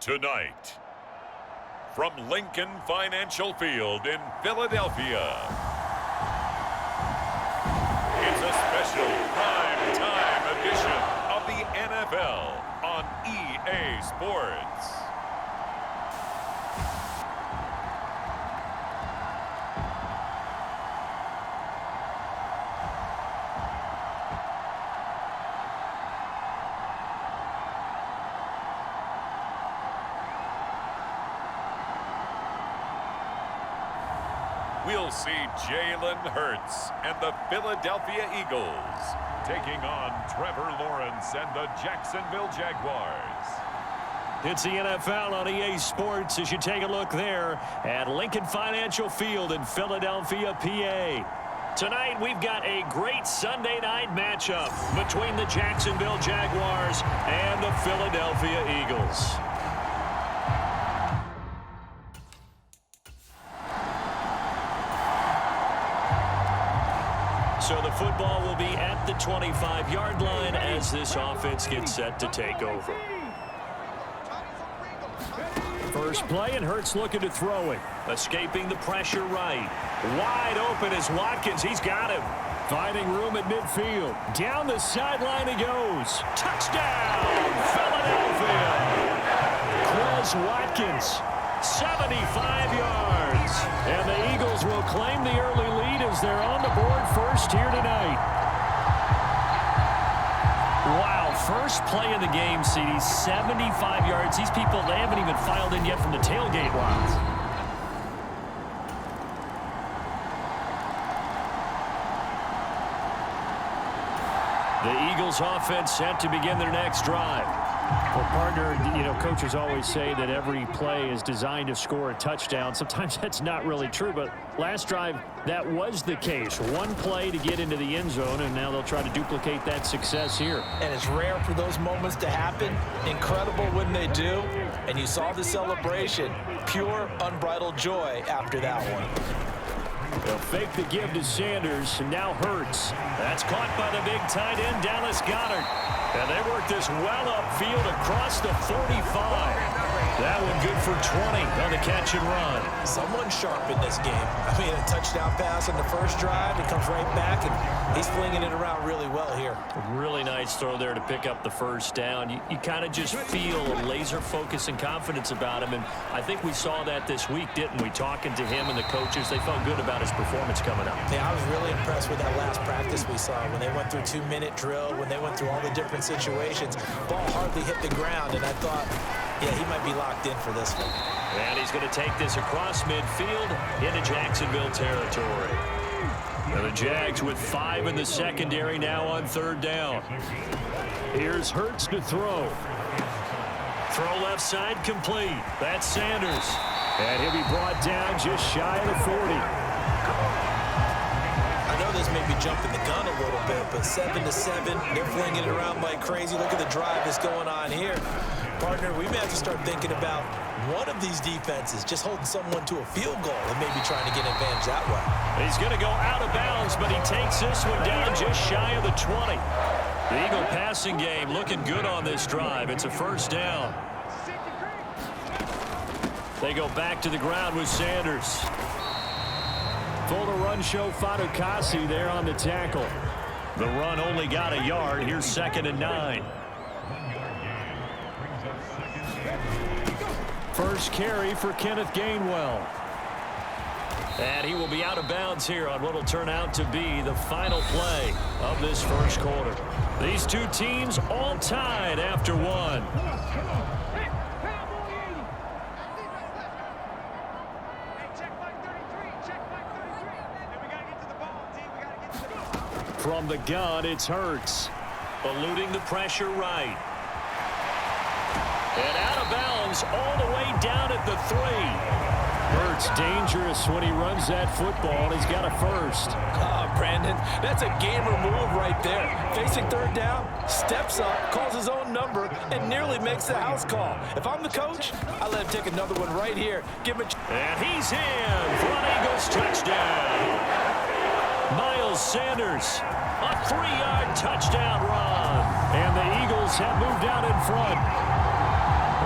Tonight, from Lincoln Financial Field in Philadelphia, it's a special prime-time edition of the NFL on EA Sports. We'll see Jalen Hurts and the Philadelphia Eagles taking on Trevor Lawrence and the Jacksonville Jaguars. It's the NFL on EA Sports as you take a look there at Lincoln Financial Field in Philadelphia, PA. Tonight, we've got a great Sunday night matchup between the Jacksonville Jaguars and the Philadelphia Eagles. So the football will be at the 25-yard line as this offense gets set to take over. First play, and Hurts looking to throw it. Escaping the pressure right. Wide open is Watkins. He's got him. Finding room at midfield. Down the sideline he goes. Touchdown, Philadelphia. Chris Watkins, 75 yards. And the Eagles will claim the early lead as they're on the board first here tonight. Wow, first play of the game, CD, 75 yards. These people, they haven't even filed in yet from the tailgate lines. The Eagles offense set to begin their next drive. Well, partner, you know, coaches always say that every play is designed to score a touchdown. Sometimes that's not really true, but last drive, that was the case. One play to get into the end zone, and now they'll try to duplicate that success here. And it's rare for those moments to happen. Incredible when they do. And you saw the celebration. Pure, unbridled joy after that one. They'll fake the give to Sanders, and now Hurts. That's caught by the big tight end, Dallas Goedert. And they work this well upfield across the 45. That one good for 20 on the catch and run. Someone sharp in this game. I mean, a touchdown pass on the first drive. It comes right back, and he's flinging it around really well here. Really nice throw there to pick up the first down. You kind of just feel a laser focus and confidence about him, and I think we saw that this week, didn't we? Talking to him and the coaches, they felt good about his performance coming up. Yeah, I was really impressed with that last practice we saw when they went through 2-minute drill, when they went through all the different situations. Ball hardly hit the ground, and I thought, yeah, he might be locked in for this one. And he's going to take this across midfield into Jacksonville territory. And the Jags with 5 in the secondary now on third down. Here's Hurts to throw. Throw left side complete. That's Sanders. And he'll be brought down just shy of the 40. I know this may be jumping the gun a little bit, but 7-7, they're flinging it around like crazy. Look at the drive that's going on here. Partner, we may have to start thinking about one of these defenses just holding someone to a field goal and maybe trying to get an advantage that way. He's going to go out of bounds, but he takes this one down just shy of the 20. The Eagle passing game looking good on this drive. It's a first down. They go back to the ground with Sanders. Full to run show Fatukasi there on the tackle. The run only got a yard. Here's 2nd and 9. First carry for Kenneth Gainwell. And he will be out of bounds here on what will turn out to be the final play of this first quarter. These two teams all tied after one. From the gun, it's Hurts. Eluding the pressure right. And out of bounds all the way down at the 3. Hurts dangerous when he runs that football, and he's got a first. Brandon, that's a gamer move right there. Facing third down, steps up, calls his own number, and nearly makes the house call. If I'm the coach, I let him take another one right here. Give him and he's in for an Eagles touchdown. Miles Sanders, a 3-yard touchdown run. And the Eagles have moved out in front.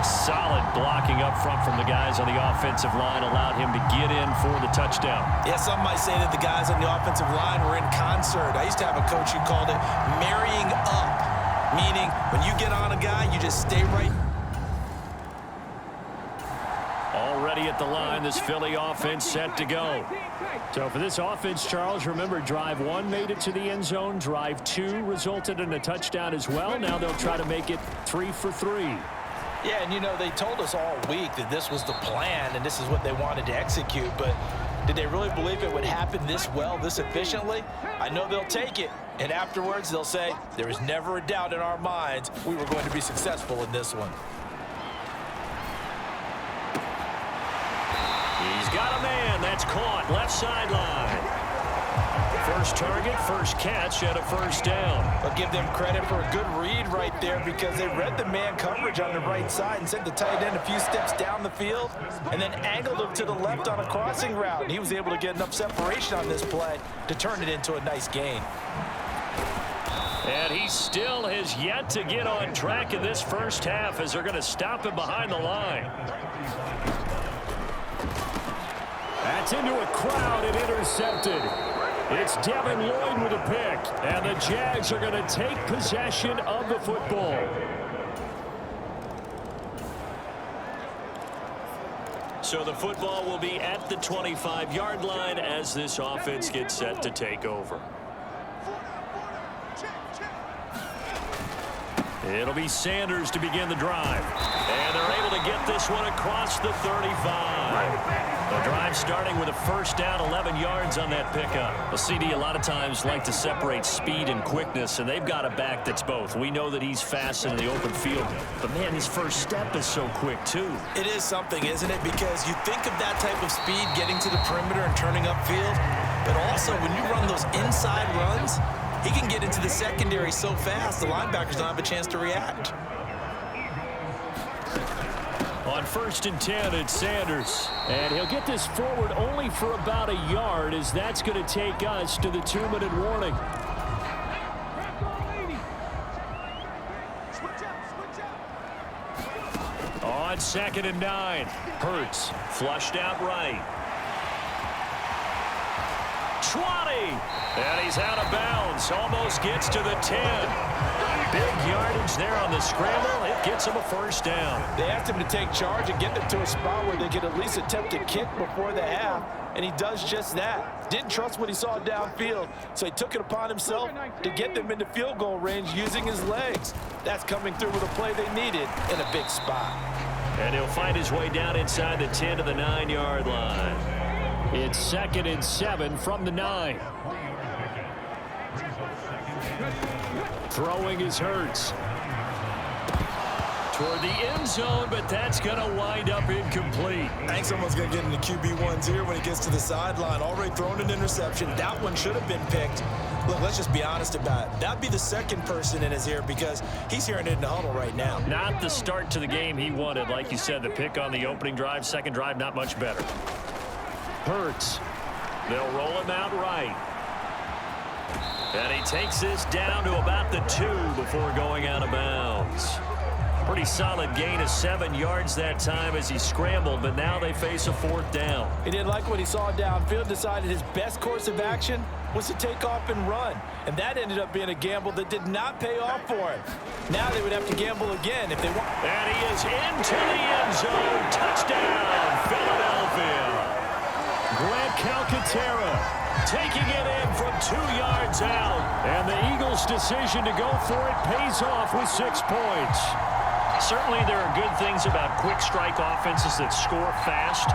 Solid blocking up front from the guys on the offensive line allowed him to get in for the touchdown. Yeah, some might say that the guys on the offensive line were in concert. I used to have a coach who called it marrying up, meaning when you get on a guy, you just stay right. Already at the line, this Philly offense set to go. So for this offense, Charles, remember drive 1 made it to the end zone. Drive 2 resulted in a touchdown as well. Now they'll try to make it 3 for 3. Yeah, and you know, they told us all week that this was the plan and this is what they wanted to execute, but did they really believe it would happen this well, this efficiently? I know they'll take it, and afterwards they'll say, there was never a doubt in our minds we were going to be successful in this one. He's got a man. That's caught. Left sideline. First target, first catch, and a first down. I'll give them credit for a good read right there because they read the man coverage on the right side and sent the tight end a few steps down the field and then angled him to the left on a crossing route. And he was able to get enough separation on this play to turn it into a nice gain. And he still has yet to get on track in this first half as they're going to stop him behind the line. That's into a crowd and intercepted. It's Devin Lloyd with a pick, and the Jags are going to take possession of the football. So the football will be at the 25-yard line as this offense gets set to take over. It'll be Sanders to begin the drive. And they're able to get this one across the 35. The drive starting with a first down, 11 yards on that pickup. A CD a lot of times like to separate speed and quickness, and they've got a back that's both. We know that he's fast in the open field, but man, his first step is so quick too. It is something, isn't it? Because you think of that type of speed getting to the perimeter and turning upfield, but also when you run those inside runs, he can get into the secondary so fast, the linebackers don't have a chance to react. On 1st and 10, it's Sanders. And he'll get this forward only for about a yard, as that's going to take us to the 2-minute warning. On 2nd and 9, Hurts flushed out right. 20, and he's out of bounds. Almost gets to the 10. Big yardage there on the scramble. It gets him a first down. They asked him to take charge and get them to a spot where they could at least attempt to kick before the half, and he does just that. Didn't trust what he saw downfield, so he took it upon himself to get them into field goal range using his legs. That's coming through with a play they needed in a big spot. And he'll find his way down inside the 10 to the 9-yard line. It's 2nd and 7 from the 9. Throwing is Hurts. Toward the end zone, but that's going to wind up incomplete. I think someone's going to get into QB1s here when he gets to the sideline. Already thrown an interception. That one should have been picked. Look, let's just be honest about it. That'd be the second person in his ear because he's hearing it in the huddle right now. Not the start to the game he wanted. Like you said, the pick on the opening drive, second drive, not much better. Hurts. They'll roll him out right. And he takes this down to about the 2 before going out of bounds. Pretty solid gain of 7 yards that time as he scrambled, but now they face a 4th down. He didn't like what he saw downfield, decided his best course of action was to take off and run. And that ended up being a gamble that did not pay off for him. Now they would have to gamble again if they want. And he is into the end zone. Touchdown, Philadelphia. Grant Calcaterra taking it in from 2 yards out. And the Eagles' decision to go for it pays off with 6 points. Certainly there are good things about quick strike offenses that score fast,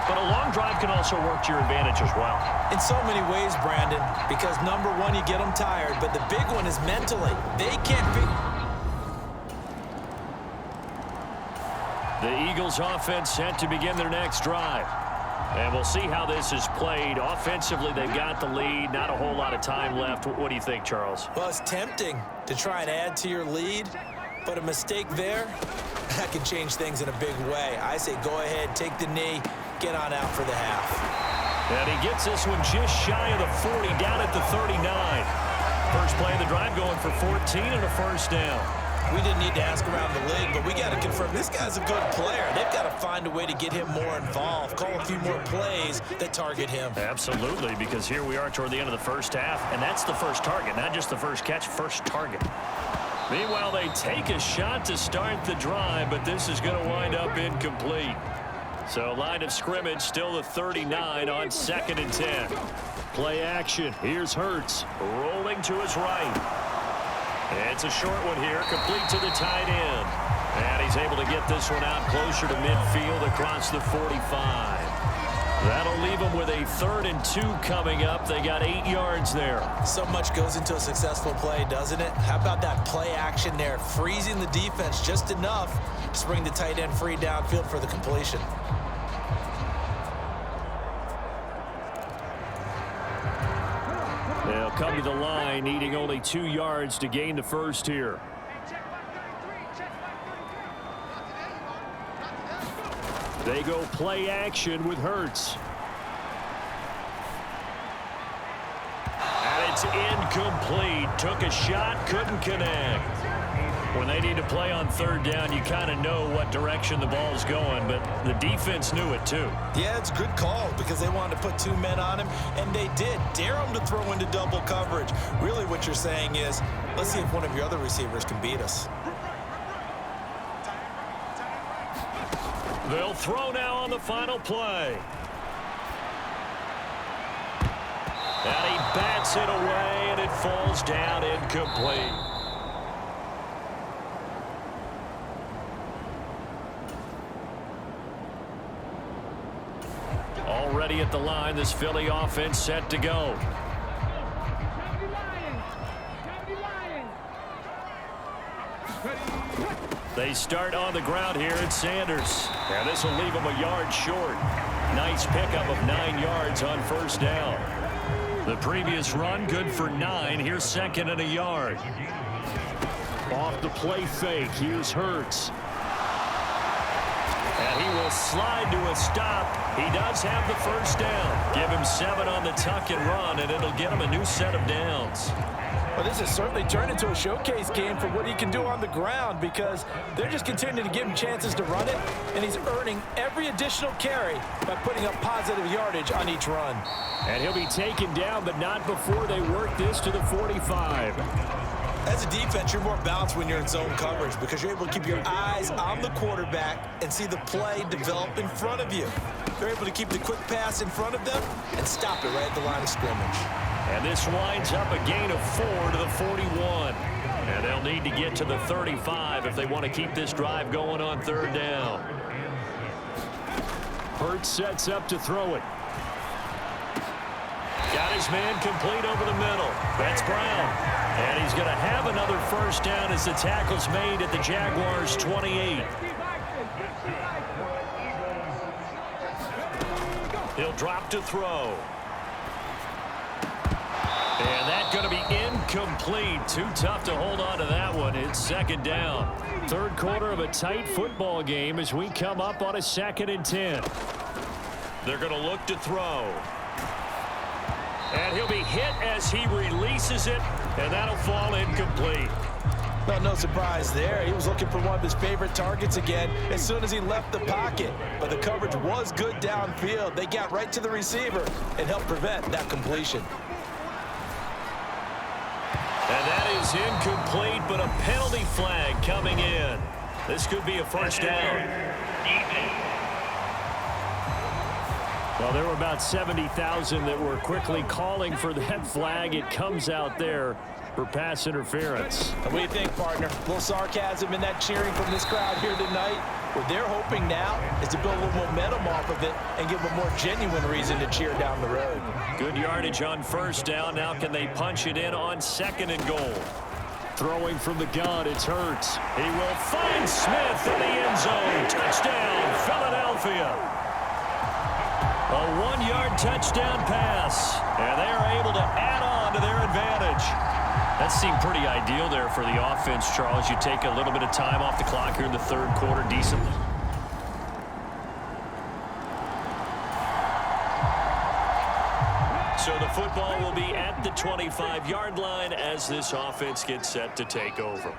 but a long drive can also work to your advantage as well. In so many ways, Brandon, because number one, you get them tired, but the big one is mentally. They can't be. The Eagles offense set to begin their next drive. And we'll see how this is played. Offensively, they've got the lead. Not a whole lot of time left. What do you think, Charles? Well, it's tempting to try and add to your lead, but a mistake there, that can change things in a big way. I say go ahead, take the knee, get on out for the half. And he gets this one just shy of the 40, down at the 39. First play of the drive going for 14 and a first down. We didn't need to ask around the league, but we got to confirm this guy's a good player. They've got to find a way to get him more involved, call a few more plays that target him. Absolutely, because here we are toward the end of the first half, and that's the first target, not just the first catch, first target. Meanwhile, they take a shot to start the drive, but this is going to wind up incomplete. So line of scrimmage still the 39 on 2nd and 10. Play action. Here's Hurts rolling to his right. It's a short one here, complete to the tight end. And he's able to get this one out closer to midfield across the 45. That'll leave them with a 3rd and 2 coming up. They got 8 yards there. So much goes into a successful play, doesn't it? How about that play action there, freezing the defense just enough to bring the tight end free downfield for the completion. They'll come to the line, needing only 2 yards to gain the first here. They go play action with Hurts. And it's incomplete. Took a shot, couldn't connect. When they need to play on 3rd down, you kind of know what direction the ball's going, but the defense knew it too. Yeah, it's a good call because they wanted to put 2 men on him, and they did. Dare him to throw into double coverage. Really what you're saying is, let's see if one of your other receivers can beat us. They'll throw now on the final play. And he bats it away, and it falls down incomplete. Already at the line, this Philly offense set to go. They start on the ground here at Sanders. And this will leave them a yard short. Nice pickup of 9 yards on first down. The previous run, good for 9. Here's 2nd and a yard. Off the play fake, here's Hurts. And he will slide to a stop. He does have the first down. Give him 7 on the tuck and run, and it'll get him a new set of downs. Well, this has certainly turned into a showcase game for what he can do on the ground because they're just continuing to give him chances to run it, and he's earning every additional carry by putting up positive yardage on each run. And he'll be taken down, but not before they work this to the 45. As a defense, you're more balanced when you're in zone coverage because you're able to keep your eyes on the quarterback and see the play develop in front of you. They're able to keep the quick pass in front of them and stop it right at the line of scrimmage. And this winds up a gain of 4 to the 41. And they'll need to get to the 35 if they want to keep this drive going on 3rd down. Hurts sets up to throw it. Got his man complete over the middle. That's Brown. And he's going to have another first down as the tackle's made at the Jaguars' 28. He'll drop to throw. And that's going to be incomplete. Too tough to hold on to that one. It's 2nd down. 3rd quarter of a tight football game as we come up on a 2nd and 10. They're going to look to throw. And he'll be hit as he releases it, and that'll fall incomplete. Well, no surprise there. He was looking for one of his favorite targets again as soon as he left the pocket. But the coverage was good downfield. They got right to the receiver and helped prevent that completion. And that is incomplete, but a penalty flag coming in. This could be a first down. Well, there were about 70,000 that were quickly calling for that flag. It comes out there for pass interference. What do you think, partner? A little sarcasm in that cheering from this crowd here tonight. What they're hoping now is to build a little momentum off of it and give them a more genuine reason to cheer down the road. Good yardage on first down. Now can they punch it in on 2nd and goal? Throwing from the gun, it's Hurts. He will find Smith in the end zone. Touchdown, Philadelphia. A 1-yard touchdown pass, and they are able to add on to their advantage. That seemed pretty ideal there for the offense, Charles. You take a little bit of time off the clock here in the third quarter decently. So the football will be at the 25-yard line as this offense gets set to take over.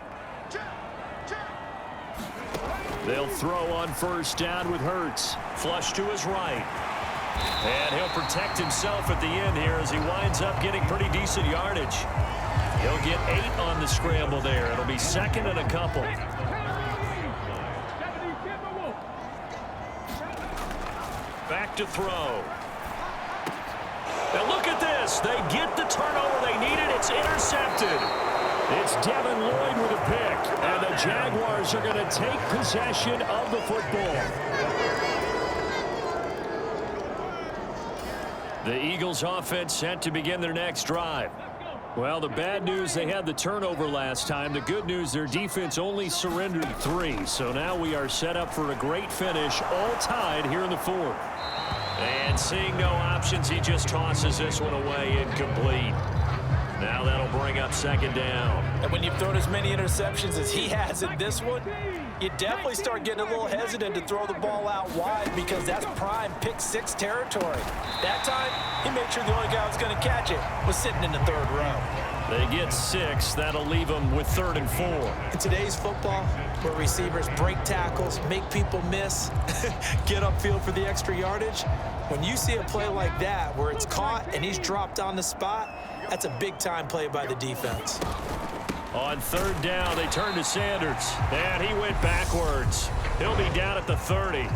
They'll throw on first down with Hurts. Flush to his right. And he'll protect himself at the end here as he winds up getting pretty decent yardage. He'll get 8 on the scramble there. It'll be second and a couple. Back to throw. Now look at this. They get the turnover they needed. It's intercepted. It's Devin Lloyd with a pick. And the Jaguars are going to take possession of the football. The Eagles offense set to begin their next drive. Well, the bad news, they had the turnover last time. The good news, their defense only surrendered 3. So now we are set up for a great finish, all tied here in the fourth. And seeing no options, he just tosses this one away incomplete. Now that'll bring up second down. And when you've thrown as many interceptions as he has in this one, you definitely start getting a little hesitant to throw the ball out wide because that's prime pick-6 territory. That time, he made sure the only guy who was going to catch it was sitting in the third row. They get 6. That'll leave them with 3rd and 4. In today's football, where receivers break tackles, make people miss, get upfield for the extra yardage, when you see a play like that where it's caught and he's dropped on the spot, that's a big-time play by the defense. On 3rd down, they turn to Sanders, and he went backwards. He'll be down at the 30.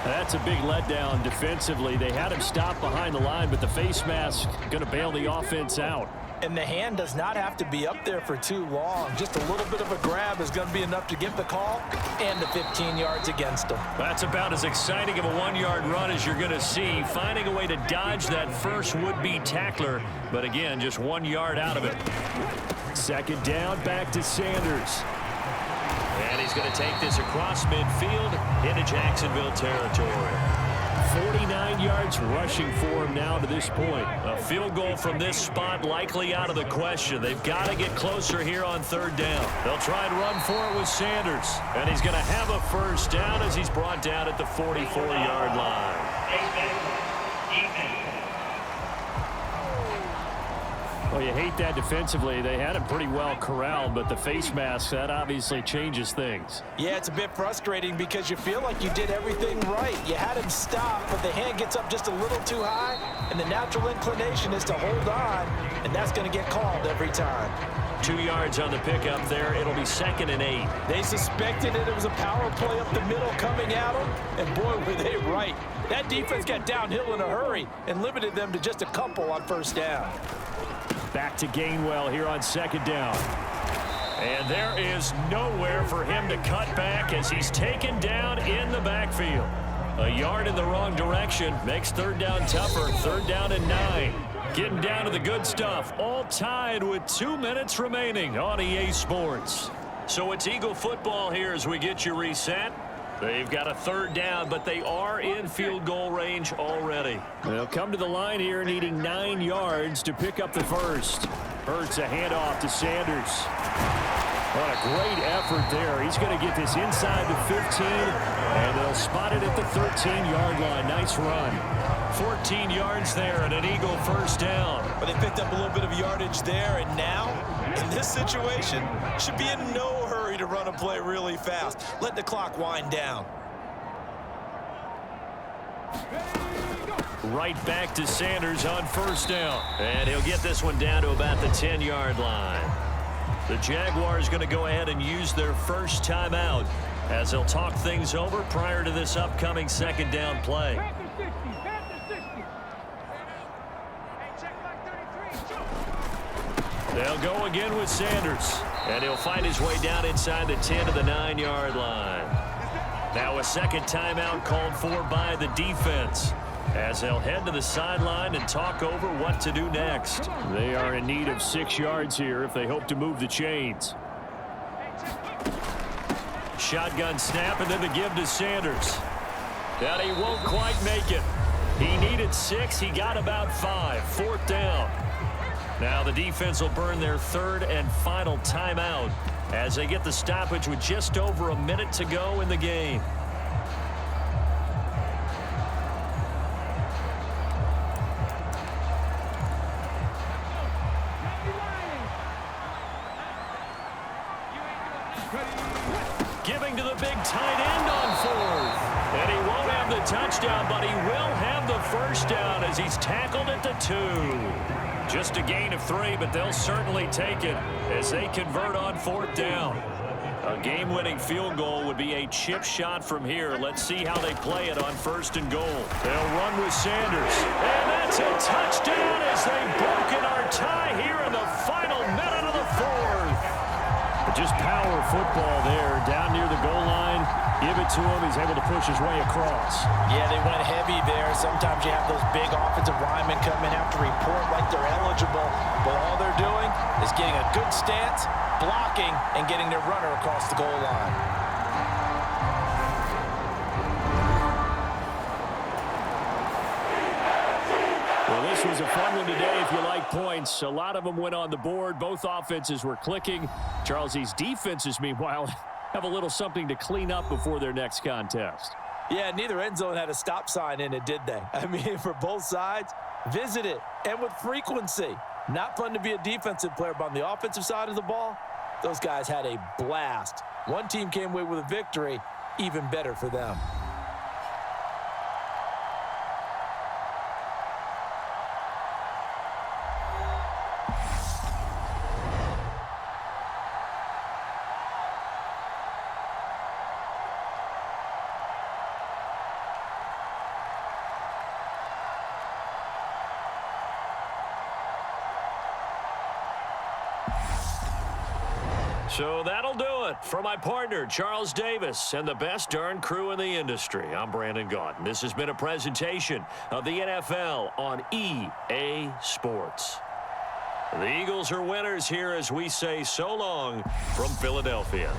That's a big letdown defensively. They had him stop behind the line, but the face mask going to bail the offense out. And the hand does not have to be up there for too long. Just a little bit of a grab is going to be enough to get the call and the 15 yards against them. That's about as exciting of a 1-yard run as you're going to see. Finding a way to dodge that first would-be tackler, but again, just 1 yard out of it. Second down, back to Sanders. And he's going to take this across midfield into Jacksonville territory. 49 yards rushing for him now to this point. A field goal from this spot likely out of the question. They've got to get closer here on 3rd down. They'll try and run for it with Sanders. And he's going to have a first down as he's brought down at the 44-yard line. Well, you hate that defensively. They had him pretty well corralled, but the face mask, that obviously changes things. Yeah, it's a bit frustrating because you feel like you did everything right. You had him stop, but the hand gets up just a little too high, and the natural inclination is to hold on, and that's going to get called every time. 2 yards on the pickup there. It'll be 2nd and 8. They suspected it was a power play up the middle coming at them, and boy, were they right. That defense got downhill in a hurry and limited them to just a couple on 1st down. Back to Gainwell here on 2nd down. And there is nowhere for him to cut back as he's taken down in the backfield. A yard in the wrong direction makes 3rd down tougher. 3rd down and 9. Getting down to the good stuff. All tied with 2 minutes remaining on EA Sports. So it's Eagle football here as we get you reset. They've got a 3rd down, but they are in field goal range already. They'll come to the line here needing 9 yards to pick up the first. Hurts a handoff to Sanders. What a great effort there. He's going to get this inside the 15, and they'll spot it at the 13-yard line. Nice run. 14 yards there and an Eagle first down. But they picked up a little bit of yardage there, and now, in this situation, should be in no hurry to run a play really fast. Let the clock wind down. Right back to Sanders on 1st down. And he'll get this one down to about the 10-yard line. The Jaguars going to go ahead and use their first timeout as they'll talk things over prior to this upcoming 2nd down play. They'll go again with Sanders. And he'll find his way down inside the 10 to the 9-yard line. Now a second timeout called for by the defense. as they'll head to the sideline and talk over what to do next. They are in need of 6 yards here if they hope to move the chains. Shotgun snap, and then the give to Sanders. And he won't quite make it. He needed 6. He got about 5. 4th down. Now the defense will burn their 3rd and final timeout as they get the stoppage with just over a minute to go in the game. Giving to the big tight end on 4th. And he won't have the touchdown, but he will have the first down as he's tackled at the 2. Just a gain of 3, but they'll certainly take it as they convert on 4th down. A game-winning field goal would be a chip shot from here. Let's see how they play it on 1st and goal. They'll run with Sanders. And that's a touchdown as they've broken our tie here in the final minute of the 4th. Just power football there down near the goal line. Give it to him. He's able to push his way across. Yeah, they went heavy there. Sometimes you have those big offensive linemen come in, have to report like they're eligible. But all they're doing is getting a good stance, blocking, and getting their runner across the goal line. Well, this was a fun one today if you like points. A lot of them went on the board. Both offenses were clicking. Charles, these defenses, meanwhile, have a little something to clean up before their next contest. Yeah, neither end zone had a stop sign in it, did they? I mean, for both sides, visit it, and with frequency. Not fun to be a defensive player, but on the offensive side of the ball, those guys had a blast. One team came away with a victory, even better for them. So that'll do it for my partner, Charles Davis, and the best darn crew in the industry. I'm Brandon Gaudin. This has been a presentation of the NFL on EA Sports. The Eagles are winners here as we say so long from Philadelphia.